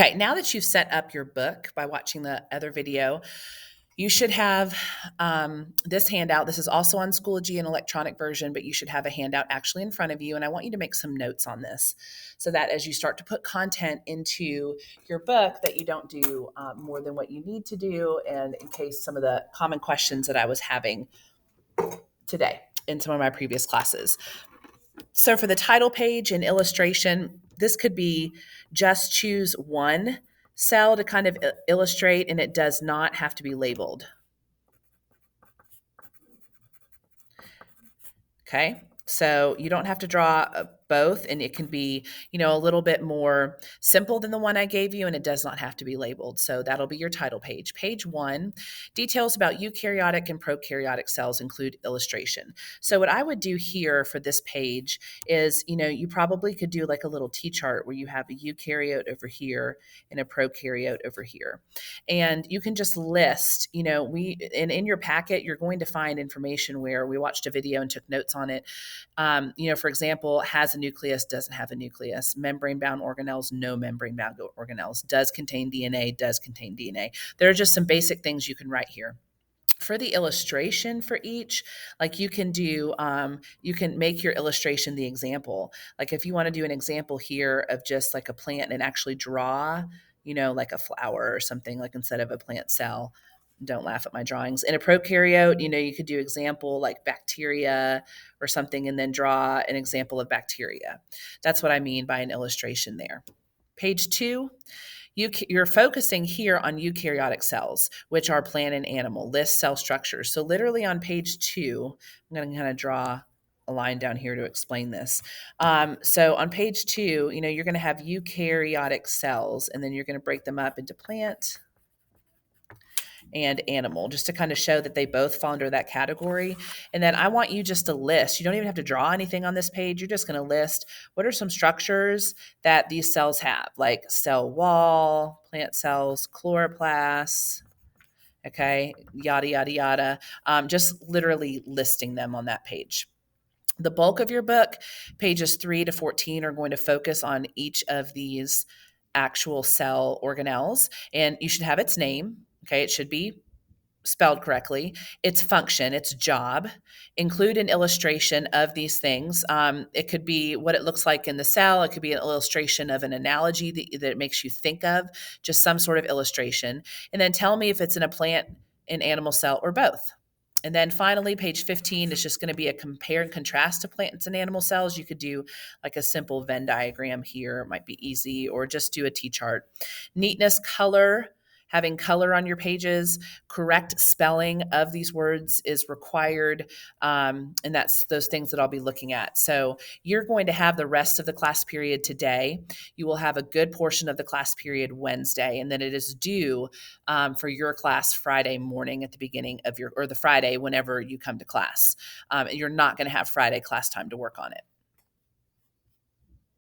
Okay, now that you've set up your book by watching the other video, you should have this handout. This is also on Schoology, an electronic version, but you should have a handout actually in front of you. And I want you to make some notes on this so that as you start to put content into your book, that you don't do more than what you need to do. And in case some of the common questions that I was having today in some of my previous classes. So for the title page and illustration, this could be just choose one cell to kind of illustrate, and it does not have to be labeled. Okay. So you don't have to draw both, and it can be, a little bit more simple than the one I gave you, and it does not have to be labeled. So that'll be your title page. Page 1, details about eukaryotic and prokaryotic cells include illustration. So what I would do here for this page is, you probably could do like a little T-chart where you have a eukaryote over here and a prokaryote over here. And you can just list, in your packet, you're going to find information where we watched a video and took notes on it. For example, has a nucleus, doesn't have a nucleus, membrane-bound organelles, no membrane-bound organelles, does contain DNA, does contain DNA. There are just some basic things you can write here. For the illustration for each, like you can make your illustration the example. Like if you want to do an example here of just like a plant and actually draw, like a flower or something, like instead of a plant cell. Don't laugh at my drawings. In a prokaryote, you could do example like bacteria or something and then draw an example of bacteria. That's what I mean by an illustration there. Page 2, you're focusing here on eukaryotic cells, which are plant and animal. List cell structures. So literally on page 2, I'm going to kind of draw a line down here to explain this. So on page 2, you're going to have eukaryotic cells, and then you're going to break them up into plant and animal, just to kind of show that they both fall under that category. And then I want you just to list. You don't even have to draw anything on this page. You're just going to list what are some structures that these cells have, like cell wall, plant cells, chloroplasts, okay, yada, yada, yada. Just literally listing them on that page. The bulk of your book, pages 3 to 14, are going to focus on each of these actual cell organelles, and you should have its name. Okay, it should be spelled correctly, its function, its job, include an illustration of these things. It could be what it looks like in the cell. It could be an illustration of an analogy that it makes you think of, just some sort of illustration. And then tell me if it's in a plant, an animal cell, or both. And then finally, page 15 is just going to be a compare and contrast to plants and animal cells. You could do like a simple Venn diagram here. It might be easy, or just do a T-chart. Neatness, color. Having color on your pages, correct spelling of these words is required, and that's those things that I'll be looking at. So you're going to have the rest of the class period today. You will have a good portion of the class period Wednesday, and then it is due for your class Friday morning at the beginning of the Friday whenever you come to class. You're not going to have Friday class time to work on it.